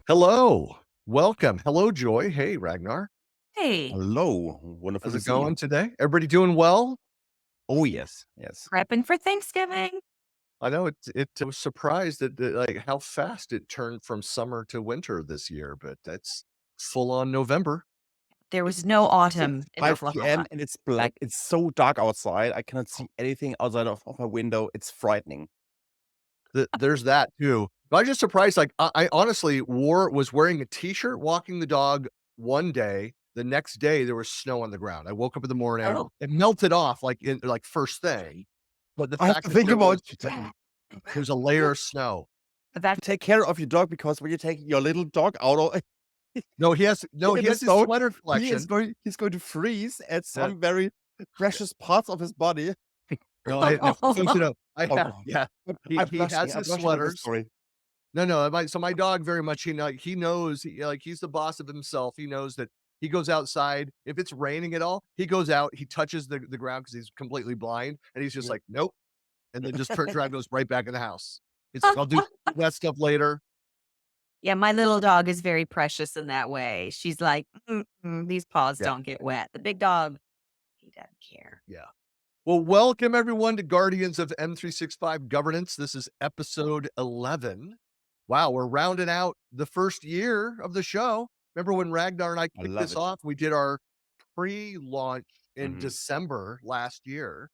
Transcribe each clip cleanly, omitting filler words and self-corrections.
Hello. Welcome. Hello, Joy. Hey, Ragnar. Hey, Hello, wonderful How's to it see going you. today? Everybody doing well? Oh, yes, yes. prepping for Thanksgiving. I know I was surprised that like how fast it turned from summer to winter this year, but that's full on November. There was no autumn It's in 5 Oklahoma. PM and it's black. It's so dark outside. I cannot see anything outside of my window. It's frightening. There's that too. But I'm just surprised. Like I honestly was wearing a t-shirt, walking the dog one day. The next day there was snow on the ground. I woke up in the morning, Oh, it melted off like first thing. But the I have to fact that think about there's a layer of snow. that take care of your dog because when you take your little dog out of No, he in the has his snow, sweater he is collection. going he's going to freeze at Yeah. some very precious parts of his body. No, so, I Oh have god. yeah. I'm He blushing. has I'm his blushing with the sweaters. story. No, my dog very much, he knows, he's the boss of himself. He knows that he goes outside. If it's raining at all, he goes out, he touches the ground because he's completely blind, and he's just Yeah. like, "Nope," and then just turns around and goes right back in the house. It's like, "I'll do that stuff later." Yeah, my little dog is very precious in that way. She's like, these paws Yeah, don't get wet. The big dog, he doesn't care. yeah. Well, welcome everyone to Guardians of M365 Governance. This is episode 11. Wow, we're rounding out the first year of the show. Remember when Ragnar and I I kicked love this it. off? We did our pre-launch in Mhm. December last year.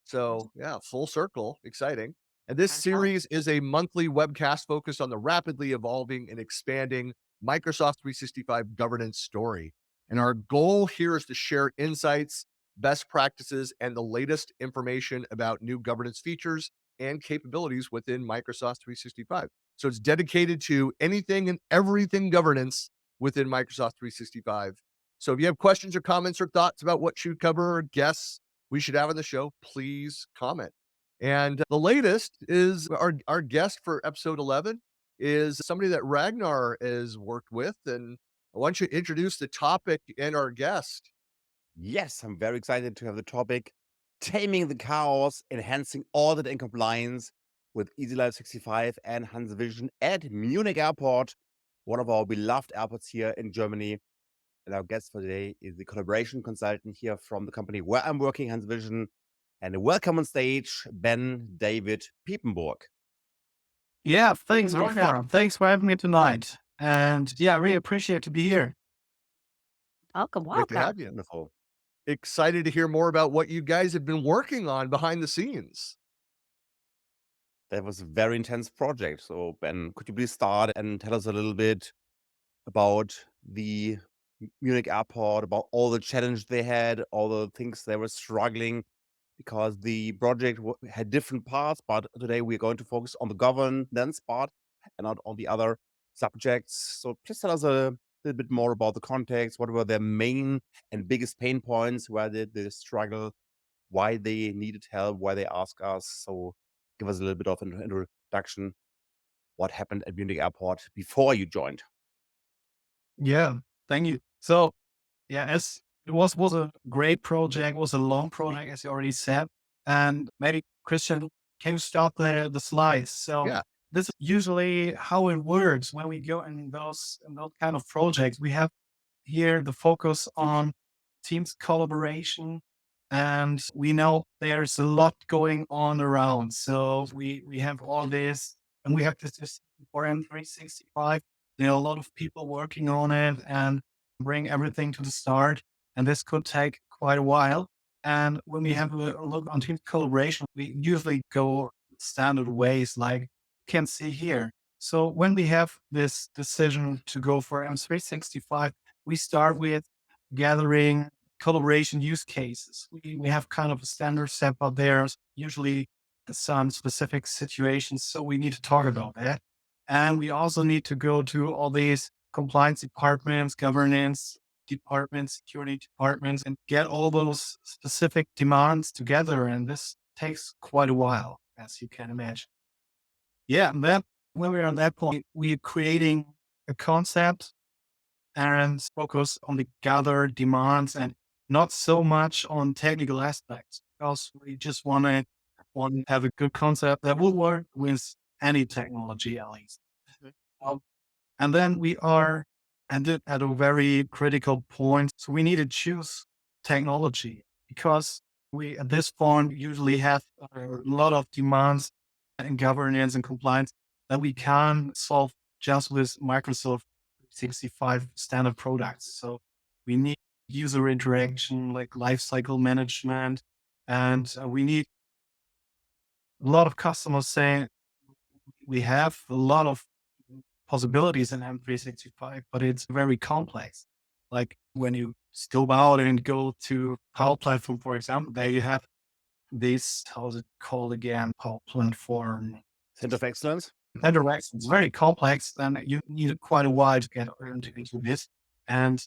So, yeah, full circle, exciting. And this I know. series is a monthly webcast focused on the rapidly evolving and expanding Microsoft 365 governance story. And our goal here is to share insights, best practices, and the latest information about new governance features and capabilities within Microsoft 365. So it's dedicated to anything and everything governance within Microsoft 365. So if you have questions or comments or thoughts about what should cover or guests we should have on the show, please comment. And the latest is our guest for episode 11 is somebody that Ragnar has worked with. And I want you to introduce the topic and our guest. Yes, I'm very excited to have the topic Taming the Chaos, Enhancing Audit and Compliance with EasyLife 65 and HanseVision at Munich Airport, one of our beloved airports here in Germany. And our guest for today is the collaboration consultant here from the company where I'm working, HanseVision. And welcome on stage, Ben-David Piepenburg. Yeah, thanks, Ragnar. Thanks for having me tonight. And yeah, I really appreciate to be here. Welcome, Great to welcome. have you. Wonderful. Excited to hear more about what you guys have been working on behind the scenes. That was a very intense project. So, Ben, could you please start and tell us a little bit about the Munich airport, about all the challenge they had, all the things they were struggling because the project had different parts. But today we're going to focus on the governance part and not on the other subjects. So please tell us a little bit more about the context. What were their main and biggest pain points? Where did they struggle? Why they needed help? Why they asked us? So give us a little bit of an introduction. What happened at Munich Airport before you joined? Yeah, thank you. So yeah, as it was a great project, was a long project, as you already said. And maybe Christian, can you start the slides? So Yeah. this is usually how it works when we go in those kind of projects. We have here the focus on teams collaboration, and we know there's a lot going on around. So we have all this, and we have this system for M365. There are a lot of people working on it and bring everything to the start, and this could take quite a while. And when we have a look on team collaboration, we usually go standard ways like you can see here. So when we have this decision to go for M365, we start with gathering collaboration use cases. We have kind of a standard step out there, usually some specific situations. So we need to talk about that. And we also need to go to all these compliance departments, governance departments, security departments, and get all those specific demands together. And this takes quite a while, as you can imagine. Yeah. And then when we're at that point, we're creating a concept and focus on the gather demands and not so much on technical aspects because we just want to have a good concept that will work with any technology at least. Mhm. Um, And then we are ended at a very critical point. So we need to choose technology because we at this point usually have a lot of demands in governance and compliance that we can solve just with Microsoft 365 standard products. So we need user interaction, like lifecycle management, and we need a lot of customers saying we have a lot of possibilities in M365, but it's very complex. Like when you scope out and go to Power Platform, for example, there you have this, how's it called again? Power Platform. Center of Excellence. Interaction. It's very complex and you need quite a while to get into this. And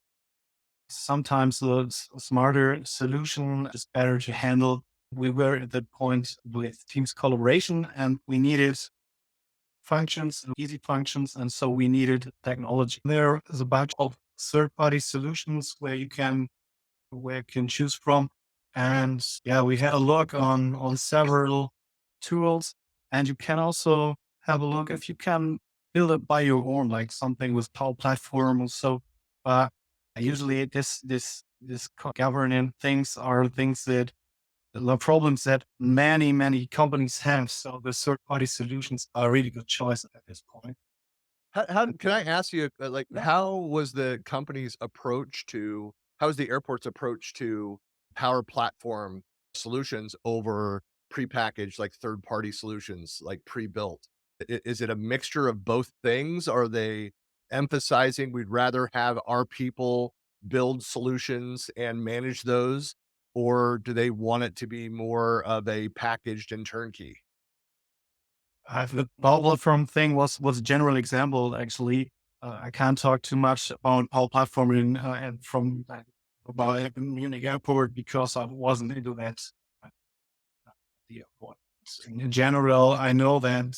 sometimes the smarter solution is better to handle. We were at that point with Teams collaboration and we needed functions, easy functions. And so we needed technology. There is a bunch of third-party solutions where you can choose from. And yeah, we had a look on several tools. And you can also have a look if you can build it by your own, like something with Power Platform or so. But usually this governing things are things that the problems that many companies have. So the third party solutions are a really good choice at this point. How can I ask you, like, how was the company's approach to how was the airport's approach to Power Platform solutions over prepackaged, like, third-party solutions, like, pre-built? Is it a mixture of both things? Are they emphasizing we'd rather have our people build solutions and manage those, or do they want it to be more of a packaged and turnkey? The Power Platform thing was a general example. Actually, I can't talk too much about Power Platform and from about Munich Airport because I wasn't into that at the airport. In general, I know that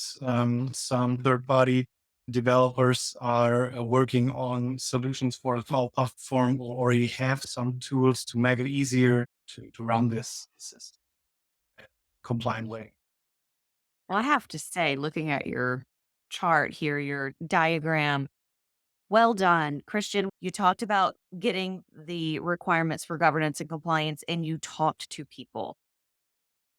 some third party developers are working on solutions for the Power Platform or already have some tools to make it easier to run this system in a compliant way. Well, I have to say, looking at your chart here, your diagram, well done. Christian, you talked about getting the requirements for governance and compliance, and you talked to people.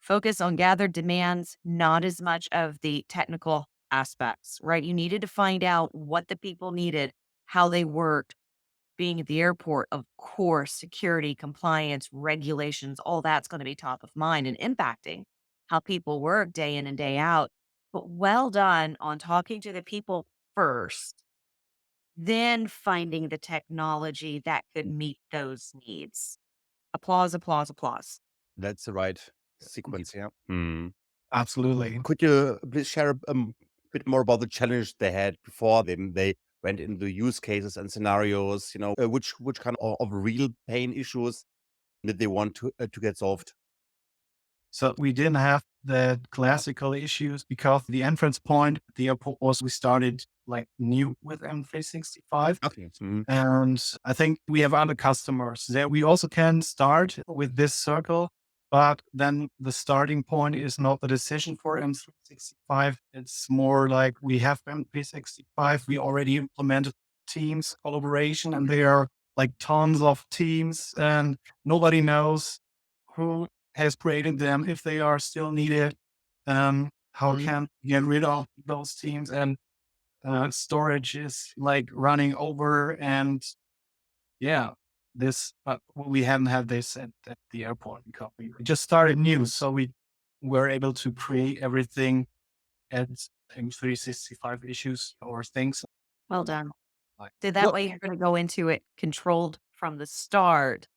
Focus on gathered demands, not as much of the technical aspects, right? You needed to find out what the people needed, how they worked. Being at the airport, of course, security, compliance, regulations, all that's going to be top of mind and impacting how people work day in and day out. But well done on talking to the people first, then finding the technology that could meet those needs. Applause, applause, applause. That's the right sequence. Yeah. Hmm. Absolutely. Could you please share a bit more about the challenge they had before they went into use cases and scenarios? Which kind of real pain issues did they want to get solved? So we didn't have the classical issues because the entrance point at the airport was we started like new with M365. Okay. Mhm. And I think we have other customers that we also can start with this circle, but then the starting point is not the decision for M365. It's more like we have M365. We already implemented Teams collaboration and there are like tons of teams and nobody knows who has created them, if they are still needed, how can we get rid of those teams and storage is like running over and yeah, this, but we haven't had this at the airport because we just started new. So we were able to create everything at M365 issues or things. Well done. Like, So that Well, way you're going to go into it controlled from the start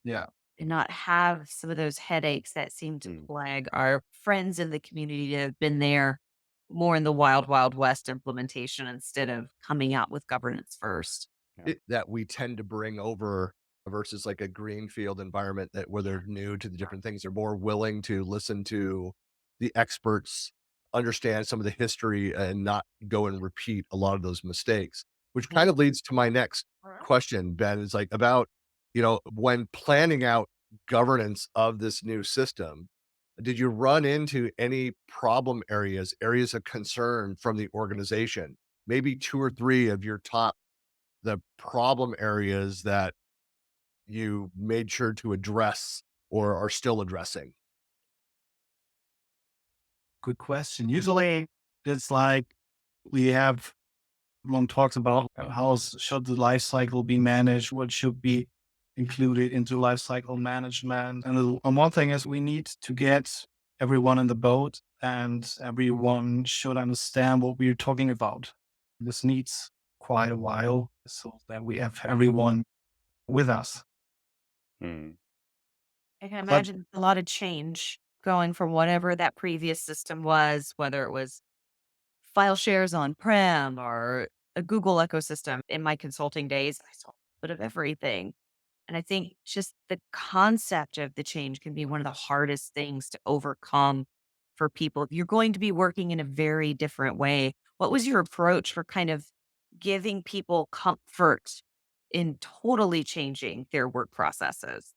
yeah. and not have some of those headaches that seem to Mm. plague our friends in the community that have been there more in the wild, wild west implementation instead of coming out with governance first. that we tend to bring over versus like a greenfield environment that where they're new to the different things. They're more willing to listen to the experts, understand some of the history and not go and repeat a lot of those mistakes, which kind of leads to my next question, Ben, is like about, when planning out governance of this new system, did you run into any problem areas of concern from the organization? maybe 2 or 3 of your top the problem areas that you made sure to address or are still addressing? Good question. Usually it's like we have one talks about how should the life cycle be managed, what should be included into life cycle management. And one thing is we need to get everyone in the boat and everyone should understand what we're talking about. This needs quite a while so that we have everyone with us. Mm. I can But imagine a lot of change going from whatever that previous system was, whether it was file shares on-prem or a Google ecosystem. In my consulting days, I saw a bit of everything. And I think just the concept of the change can be one of the hardest things to overcome for people. You're going to be working in a very different way. What was your approach for kind of giving people comfort in totally changing their work processes?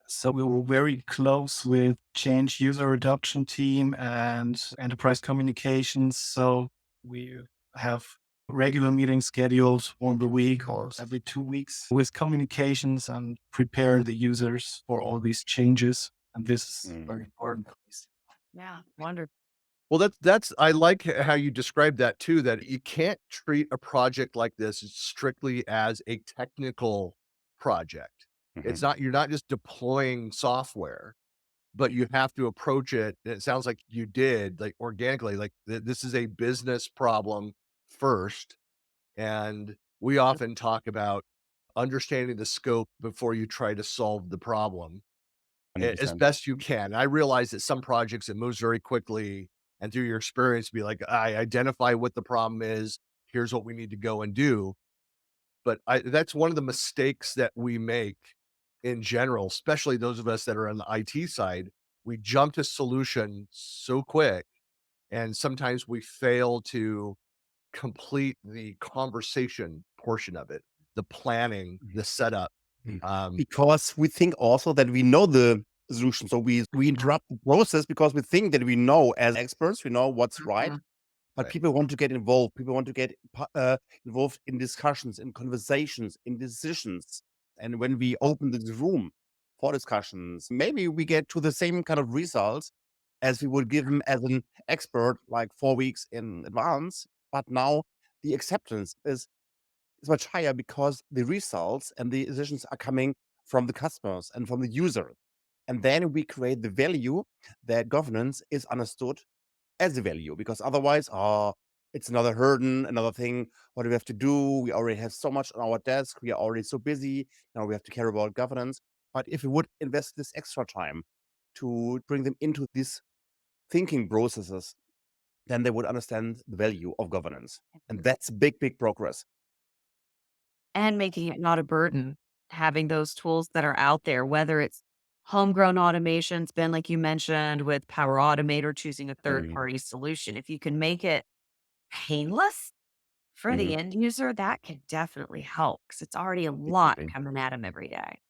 So we were very close with change user adoption team and enterprise communications. So we have regular meetings scheduled on the week or every 2 weeks with communications and prepare the users for all these changes. And this is mm, very important. Yeah, wonderful. Well, that's I like how you described that too, that you can't treat a project like this strictly as a technical project. It's mhm, not you're not just deploying software, but you have to approach it, and it sounds like you did, like, organically, like, this is a business problem first, and we often talk about understanding the scope before you try to solve the problem as 100%. best you can. I realize that some projects it moves very quickly, and through your experience, be like, I identify what the problem is. Here's what we need to go and do. But that's one of the mistakes that we make in general, especially those of us that are on the IT side. We jump to solution so quick, and sometimes we fail to complete the conversation portion of it, the planning, the setup. Mm. Um, Because we think also that we know the solution. So we interrupt the process because we think that we know as experts, we know what's right. Mhm. But right. people want to get involved. People want to get involved in discussions, in conversations, in decisions. And when we open this room for discussions, maybe we get to the same kind of results as we would give them as an expert, like 4 weeks in advance. But now the acceptance is much higher because the results and the decisions are coming from the customers and from the user. And then we create the value that governance is understood as a value, because otherwise, it's another hurdle, another thing. What do we have to do? We already have so much on our desk. We are already so busy. Now we have to care about governance. But if we would invest this extra time to bring them into these thinking processes, then they would understand the value of governance. And that's big, big progress. And making it not a burden, having those tools that are out there, whether it's homegrown automations, Ben, like you mentioned, with Power Automate or choosing a third Mm, party solution. If you can make it painless for mhm. the end user, that could definitely help because it's already a lot Definitely. coming at them every day.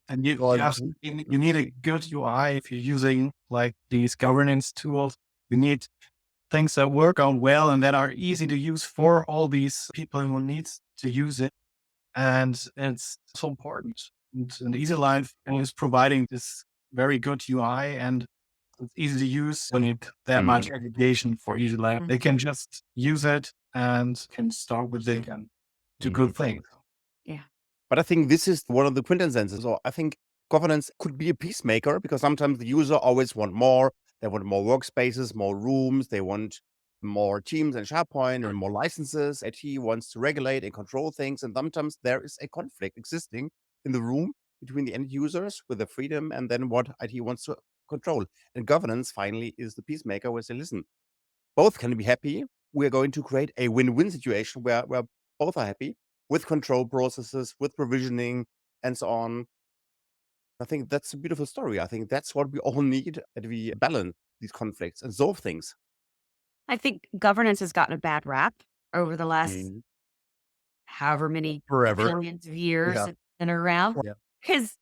And you, well, you, have, you need a good UI if you're using like these governance tools. You need things that work out well and that are easy to use for all these people who needs to use it. And it's so important. And EasyLife is providing this very good UI and it's easy to use when you that much Mhm. aggregation for EasyLife. They can just use it and can start with it and do Mhm. good things. Yeah. But I think this is one of the quintessences. So I think governance could be a peacemaker because sometimes the user always want more. They want more workspaces, more rooms. They want more teams and SharePoint and more licenses. IT wants to regulate and control things. And sometimes there is a conflict existing in the room between the end users with the freedom and then what IT wants to control. And governance finally is the peacemaker where they listen. Both can be happy. We're going to create a win-win situation where both are happy with control processes, with provisioning, and so on. I think that's a beautiful story. I think that's what we all need, that we balance these conflicts and solve things. I think governance has gotten a bad rap over the last Mm, however many forever. billions of years Yeah. it's been around. Yeah. Because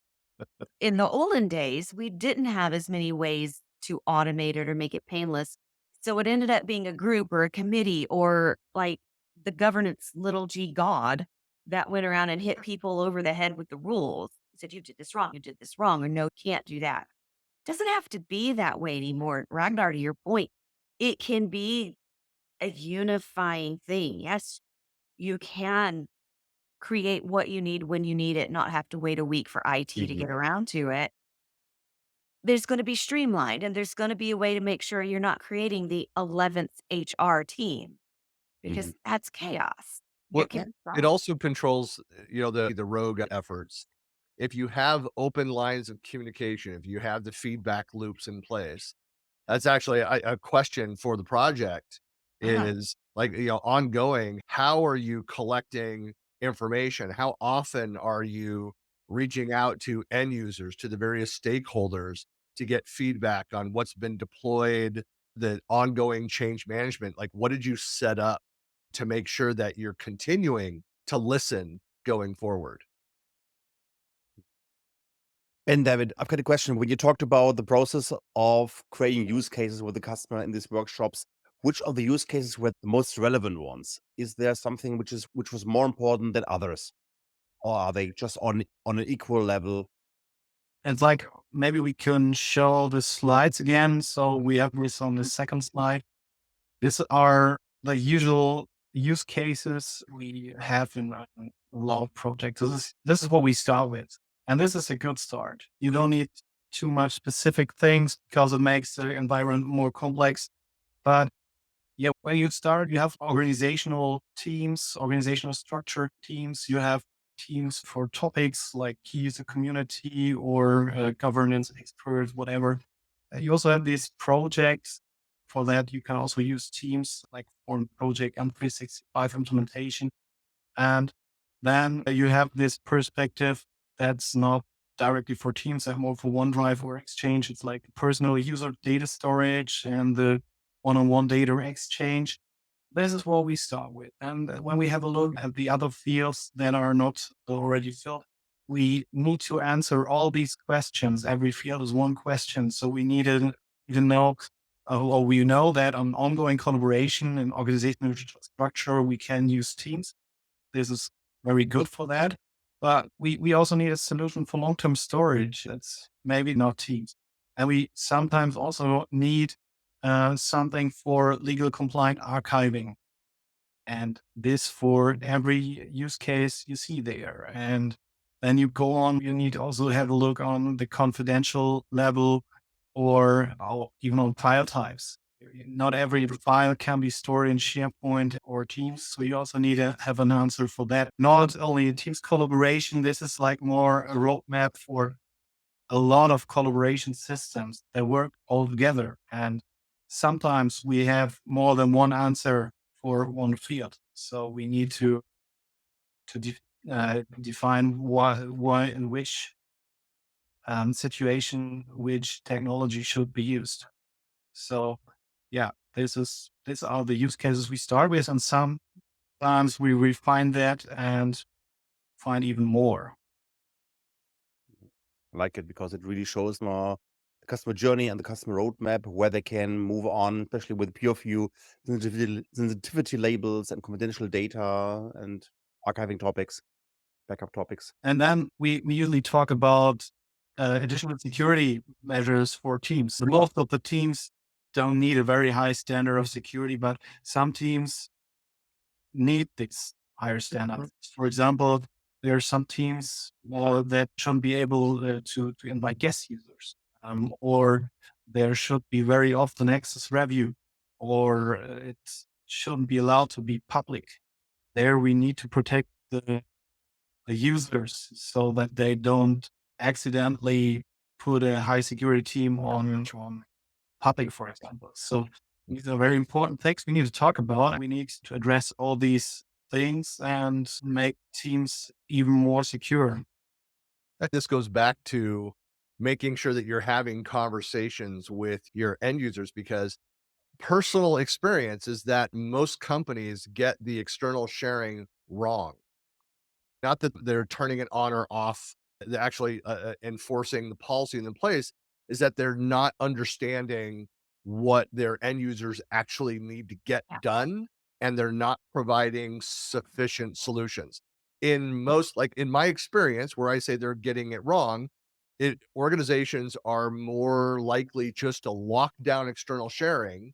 in the olden days, we didn't have as many ways to automate it or make it painless. So it ended up being a group or a committee or like the governance little g god that went around and hit people over the head with the rules. Said, you did this wrong, you did this wrong, or no, can't do that. Doesn't have to be that way anymore. Ragnar, to your point, it can be a unifying thing. Yes, you can create what you need when you need it, not have to wait a week for IT to Mhm. get around to it. There's going to be streamlined and there's going to be a way to make sure you're not creating the 11th HR team Mhm. because that's chaos. Well, It can it also controls, the rogue efforts. If you have open lines of communication, if you have the feedback loops in place, that's actually a question for the project is like, ongoing. How are you collecting information? How often are you reaching out to end users, to the various stakeholders to get feedback on what's been deployed, the ongoing change management? Like, what did you set up to make sure that you're continuing to listen going forward? And David, I've got a question. When you talked about the process of creating use cases with the customer in these workshops, which of the use cases were the most relevant ones? Is there something which was more important than others, or are they just on an equal level? It's like maybe we can show the slides again. So we have this on the second slide. These are the usual use cases we have in a lot of projects. This is what we start with. And this is a good start. You don't need too much specific things because it makes the environment more complex. But yeah, when you start, you have organizational teams, organizational structure teams. You have teams for topics like key user community or governance experts, whatever. You also have these projects. For that, you can also use teams like for project M365 implementation. And then you have this perspective that's not directly for teams, and more for OneDrive or Exchange. It's like personal user data storage and the one-on-one data exchange. This is what we start with. And when we have a look at the other fields that are not already filled, we need to answer all these questions. Every field is one question. So we need to know, or we know that on ongoing collaboration and organizational structure, we can use Teams. This is very good for that. But we also need a solution for long-term storage. That's maybe not Teams. And we sometimes also need something for legal compliant archiving. And this for every use case you see there. And then you go on, you need to also have a look on the confidential level or even on file types. Not every file can be stored in SharePoint or Teams. So you also need to have an answer for that. Not only Teams collaboration, this is like more a roadmap for a lot of collaboration systems that work all together. And sometimes we have more than one answer for one field. So we need to define why in which situation, which technology should be used. So yeah, these are the use cases we start with, and sometimes we refine that and find even more. I like it because it really shows more the customer journey and the customer roadmap where they can move on, especially with peer view sensitivity labels and confidential data and archiving topics, backup topics. And then we usually talk about additional security measures for teams. Most of the teams don't need a very high standard of security, but some teams need this higher standard. For example, there are some teams that shouldn't be able to invite guest users, or there should be very often access review, or it shouldn't be allowed to be public. There we need to protect the users so that they don't accidentally put a high security team on public, for example. So these are very important things we need to talk about. We need to address all these things and make teams even more secure. This goes back to making sure that you're having conversations with your end users, because personal experience is that most companies get the external sharing wrong. Not that they're turning it on or off, they're actually enforcing the policy in place, is that they're not understanding what their end users actually need to get Yeah. done, and they're not providing sufficient solutions. In my experience, where I say they're getting it wrong, organizations are more likely just to lock down external sharing,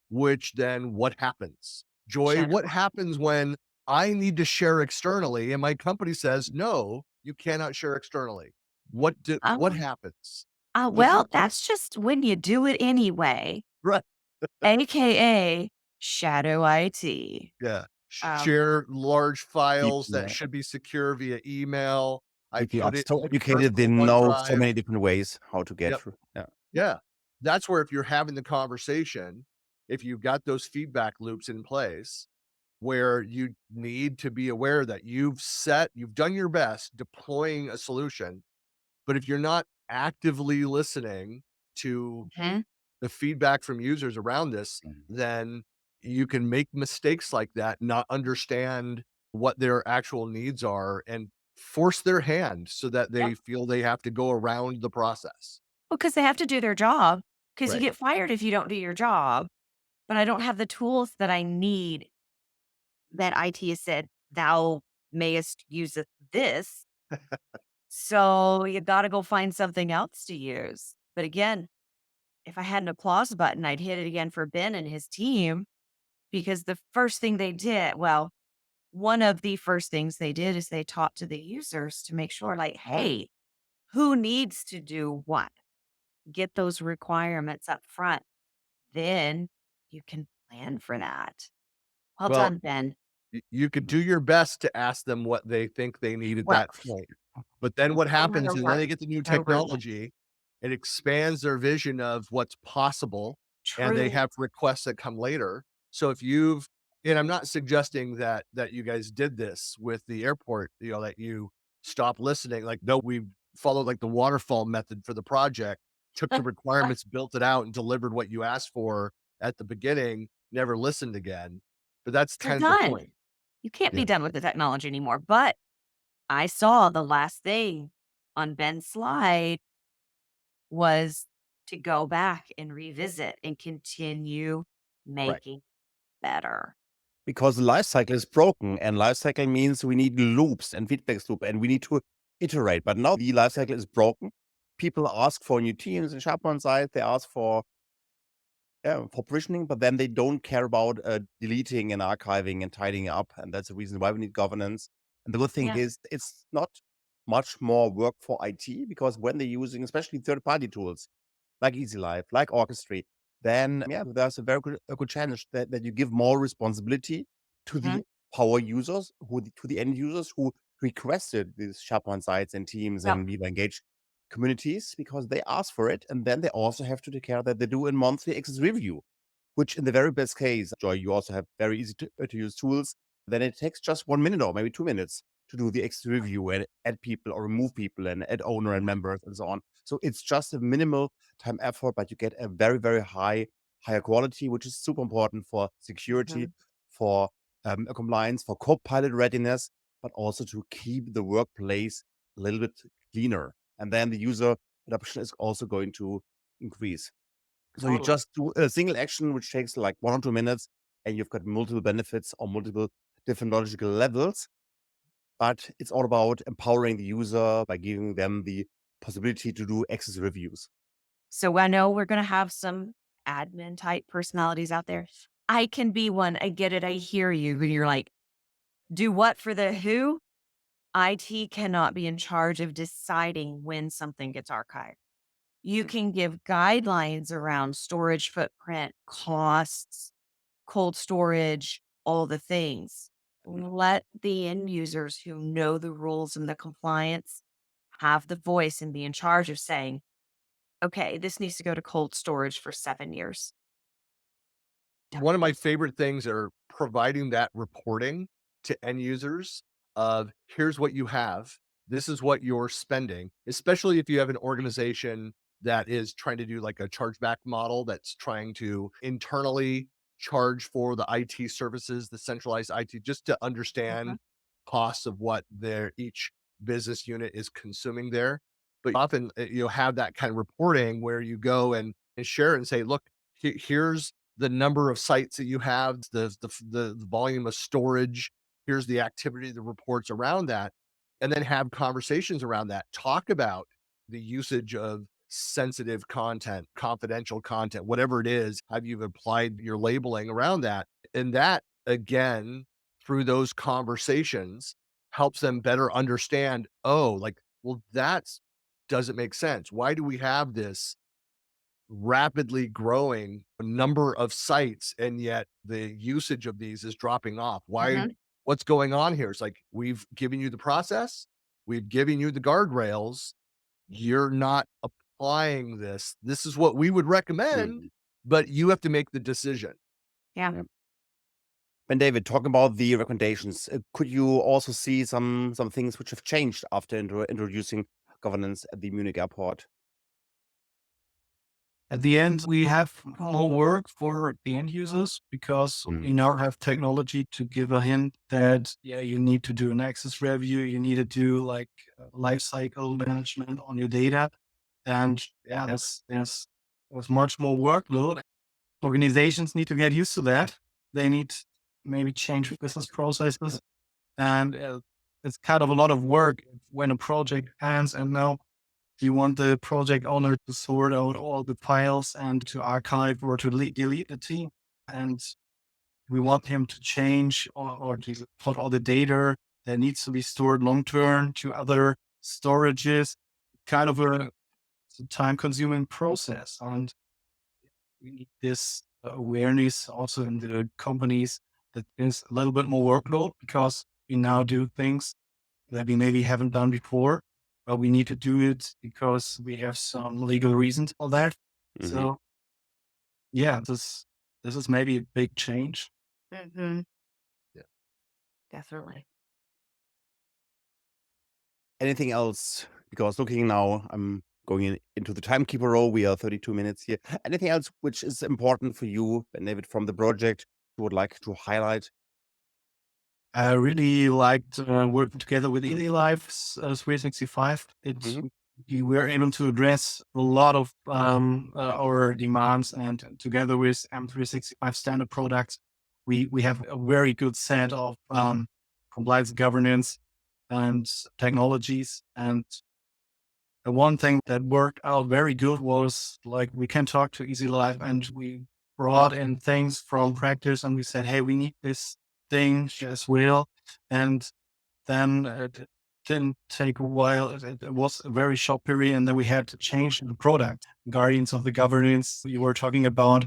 which then what happens? Joy, Shut what happens when I need to share externally and my company says, no, you cannot share externally? What Oh, happens? Does well, it that's just when you do it anyway, right? AKA shadow IT. Yeah. Um, Share large files that People, should be secure via email. I people are put it in so my educated, they personal know so OneDrive. many different ways how to get Yep. through. Yeah. Yeah. That's where if you're having the conversation, if you've got those feedback loops in place where you need to be aware that you've done your best deploying a solution, but if you're not actively listening to mhm. the feedback from users around this, Mhm. then you can make mistakes like that, not understand what their actual needs are, and force their hand so that Yep. they feel they have to go around the process. Well, 'cause they have to do their job, 'cause you Right. get fired if you don't do your job, but I don't have the tools that I need that IT has said, "Thou mayest use this." So you gotta go find something else to use. But again, if I had an applause button, I'd hit it again for Ben and his team because the first thing they did, well, one of the first things they did is they talked to the users to make sure, like, hey, who needs to do what? Get those requirements up front. Then you can plan for that. Well Well, done, Ben. you could do your best to ask them what they think they need at Well, that point. But then what over happens the is then work, they get the new over the technology, it expands their vision of what's possible, and they true. have requests that come later. So if you've and I'm not suggesting that you guys did this with the airport, that you stopped listening. Like, no, we followed like the waterfall method for the project, took the requirements, built it out, and delivered what you asked for at the beginning, never listened again. But that's You're kind of the done. point. You can't Yeah. be done with the technology anymore. But I saw the last thing on Ben's slide was to go back and revisit and continue Right. making better. Because the life cycle is broken, and life cycle means we need loops and feedback loop, and we need to iterate. But now the life cycle is broken. People ask for new teams in SharePoint side. They ask for provisioning, but then they don't care about deleting and archiving and tidying up. And that's the reason why we need governance. And the good thing Yeah. is it's not much more work for IT because when they're using especially third-party tools like EasyLife, like Orchestrate, then there's a good chance that you give more responsibility to Mhm. the power users, to the end users who requested these SharePoint sites and teams Yep. and Viva Engage communities because they ask for it. And then they also have to take care that they do a monthly access review, which in the very best case, Joy, you also have very easy to use tools. Then it takes just 1 minute or maybe 2 minutes to do the access review and add people or remove people and add owner and members and so on. So it's just a minimal time effort, but you get a very, very higher quality, which is super important for security, Mhm. for compliance, for co-pilot readiness, but also to keep the workplace a little bit cleaner. And then the user adoption is also going to increase. So you Totally. just do a single action, which takes like 1 or 2 minutes, and you've got multiple benefits or multiple different logical levels. But it's all about empowering the user by giving them the possibility to do access reviews. So I know we're going to have some admin type personalities out there. I can be one. I get it. I hear you. When you're like, do what for the who? IT cannot be in charge of deciding when something gets archived. You can give guidelines around storage footprint, costs, cold storage, all the things. Let the end users who know the rules and the compliance have the voice and be in charge of saying, okay, this needs to go to cold storage for 7 years. Done. One of my favorite things are providing that reporting to end users of here's what you have. This is what you're spending, especially if you have an organization that is trying to do like a chargeback model that's trying to internally charge for the IT services, the centralized IT, just to Mhm. understand costs of what their each business unit is consuming there. But often you'll have that kind of reporting where you go and share it and say, look, Here's the number of sites that you have, the volume of storage. Here's the activity, the reports around that, and then have conversations around that. Talk about the usage of sensitive content, confidential content, whatever it is. Have you applied your labeling around that? And that again, through those conversations, helps them better understand. Oh, like, well, that's doesn't make sense. Why do we have this rapidly growing number of sites and yet the usage of these is dropping off? Why? Mhm. What's going on here? It's like, we've given you the process, we've given you the guardrails, you're not applying this. This is what we would recommend, Mhm. but you have to make the decision. Yeah. Yeah. Ben-David, talking about the recommendations, could you also see some things which have changed after introducing governance at the Munich Airport? At the end, we have more work for the end users because we now have technology to give a hint that, yeah, you need to do an access review. You need to do like life cycle management on your data. And yeah, there's much more workload. Organizations need to get used to that. They need maybe change business processes. And it's kind of a lot of work when a project ends and now you want the project owner to sort out all the files and to archive or to delete the team. And we want him to change or to put all the data that needs to be stored long-term to other storages, kind of a time consuming process. And we need this awareness also in the companies that there's a little bit more workload because we now do things that we maybe haven't done before, but we need to do it because we have some legal reasons for that. Mhm. So yeah, this is maybe a big change. Hmm. Yeah. Definitely. Anything else? Because looking now, I'm going into the timekeeper role. We are 32 minutes here. Anything else which is important for you, Ben-David, from the project you would like to highlight? I really liked working together with EasyLife 365. Mhm. We were able to address a lot of our demands, and together with M365 standard products, we have a very good set of compliance governance and technologies. And the one thing that worked out very good was like we can talk to EasyLife and we brought in things from practice and we said, hey, we need this thing as well. And then it didn't take a while. It was a very short period. And then we had to change the product. Guardians of the governance, you were talking about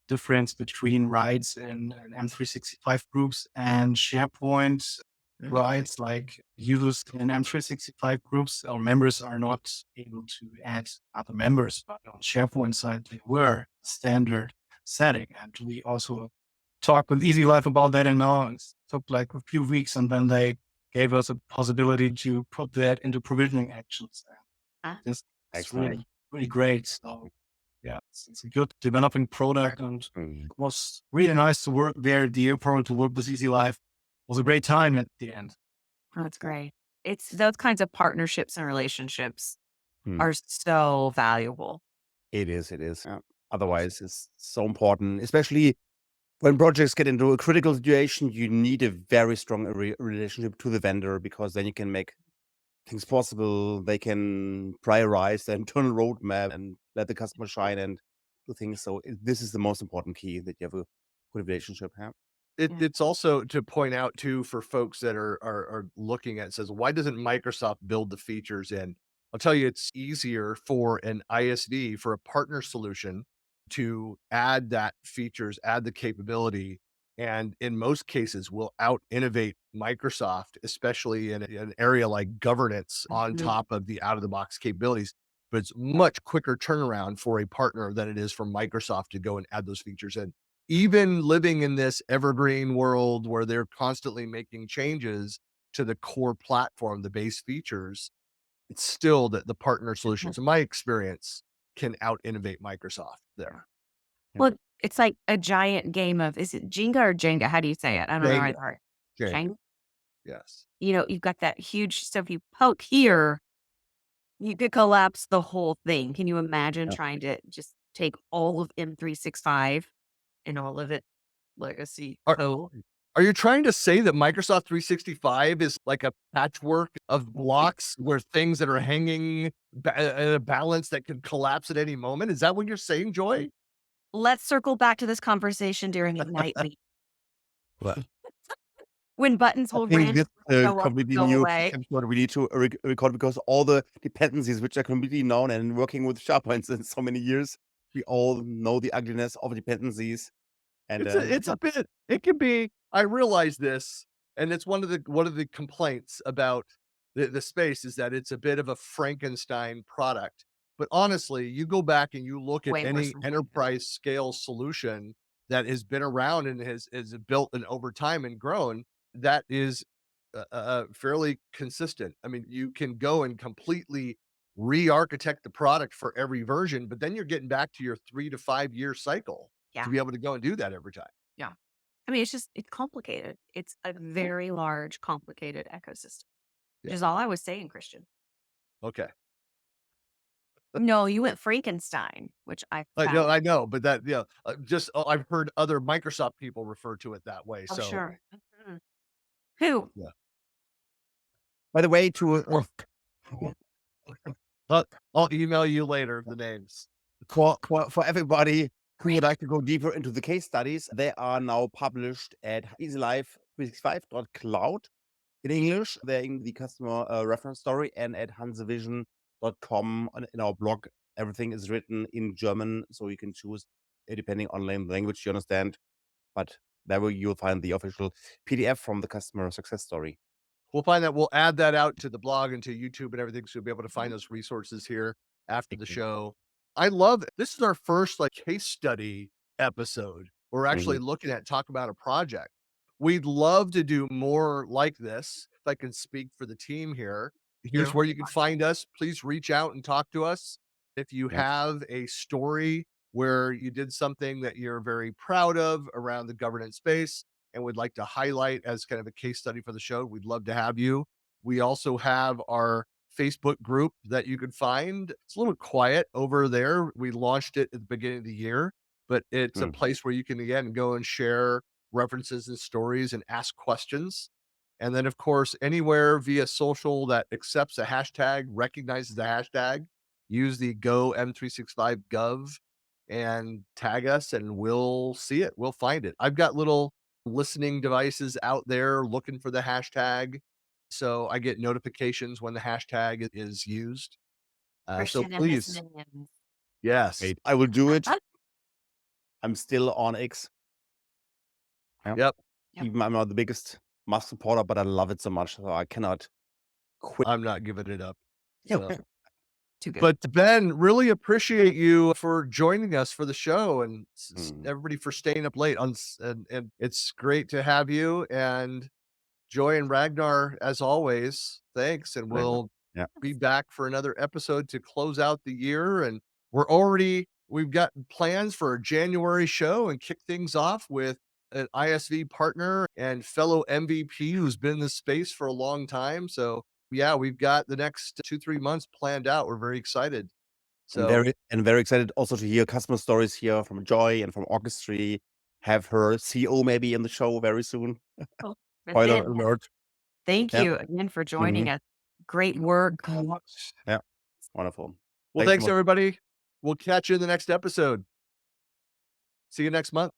difference between rights in M365 groups and SharePoint rights, like users in M365 groups or members are not able to add other members, but on SharePoint side, they were standard setting. And we also talked with EasyLife about that. And now it took like a few weeks and then they gave us a possibility to put that into provisioning actions. Ah. This is Excellent. really, really great. So yeah, it's a good developing product and Mm. it was really nice to work there at the airport, to work with EasyLife. It was a great time at the end. That's great. It's those kinds of partnerships and relationships Mm. are so valuable. It is. Yeah. Otherwise, it's so important, especially when projects get into a critical situation. You need a very strong relationship to the vendor because then you can make things possible. They can prioritize the internal roadmap and let the customer shine and do things. So this is the most important key, that you have a good relationship. Yeah. Yeah. It's also to point out too, for folks that are looking at it, says, why doesn't Microsoft build the features in? I'll tell you, it's easier for an ISV, for a partner solution, to add that features, add the capability, and in most cases will out innovate Microsoft, especially in an area like governance on Mhm. top of the out of the box capabilities. But it's much quicker turnaround for a partner than it is for Microsoft to go and add those features in. Even living in this evergreen world where they're constantly making changes to the core platform, the base features, it's still that the partner solutions, in my experience, can out innovate Microsoft there. Yeah. Well, it's like a giant game of, is it Jenga or Jenga? How do you say it? I don't know. Jenga. Either. Jenga. Jenga. Yes. You've got that huge. So if you poke here, you could collapse the whole thing. Can you imagine Yeah. trying to just take all of M365 and all of it legacy Are, code. are you trying to say that Microsoft 365 is like a patchwork of blocks where things that are hanging in a balance that could collapse at any moment? Is that what you're saying, Joy? Let's circle back to this conversation during Ignite Week Well, when buttons I will think this randomly show up, completely go new away. episode we need to record because all the dependencies which are completely known and working with SharePoint since so many years, we all know the ugliness of dependencies. And It's a bit. It can be. I realize this, and it's one of the complaints about the space is that it's a bit of a Frankenstein product. But honestly, you go back and you look at Way worse any than enterprise scale solution that has been around and has built and over time and grown, that is fairly consistent. I mean, you can go and completely re-architect the product for every version, but then you're getting back to your 3 to 5 year cycle Yeah. to be able to go and do that every time. Yeah. I mean, it's complicated. It's a very large, complicated ecosystem, which Yeah. is all I was saying, Christian. Okay. No, you went Frankenstein, which I found. I know, but that, just I've heard other Microsoft people refer to it that way. Oh, So sure. Mhm. Who? yeah, by the way, I'll email you later the names. for everybody who would like to go deeper into the case studies, they are now published at EasyLife365.cloud in English. They're in the customer reference story, and at HanseVision.com in our blog. Everything is written in German, so you can choose depending on language you understand. But there you'll find the official PDF from the customer success story. We'll find that. We'll add that out to the blog and to YouTube and everything, so you'll be able to find those resources here after Thank the you. show. I love it. This is our first like case study episode. We're actually looking at talk about a project. We'd love to do more like this. If I can speak for the team here, here's where you can find us. Please reach out and talk to us. If you Yeah. have a story where you did something that you're very proud of around the governance space and would like to highlight as kind of a case study for the show, we'd love to have you. We also have our Facebook group that you can find. It's a little quiet over there. We launched it at the beginning of the year, but it's a Mm. place where you can again go and share references and stories and ask questions. And then, of course, anywhere via social that accepts a hashtag, recognizes the hashtag, use the Go M365 Gov and tag us, and we'll see it. We'll find it. I've got little listening devices out there looking for the hashtag. So I get notifications when the hashtag is used. So Christian and Miss please, Minions. yes. Wait, I will do it. I'm still on X. Yeah. Yep. Yep. Even I'm not the biggest Musk supporter, but I love it so much, so I cannot quit. I'm not giving it up. Yeah. So. Too good. But Ben, really appreciate you for joining us for the show and everybody for staying up late and it's great to have you and Joy and Ragnar as always. Thanks. And we'll Yeah. be back for another episode to close out the year. And we've got plans for a January show and kick things off with an ISV partner and fellow MVP who's been in this space for a long time. So yeah, we've got the next 2-3 months planned out. We're very excited. I'm So very excited also to hear customer stories here from Joy and from Orchestry. Have her CEO maybe in the show very soon. Oh, but Spoiler then, alert. thank Yeah. you again for joining us. Great work. Yeah. Wonderful. well, Thanks so thanks much. everybody. We'll catch you in the next episode. See you next month.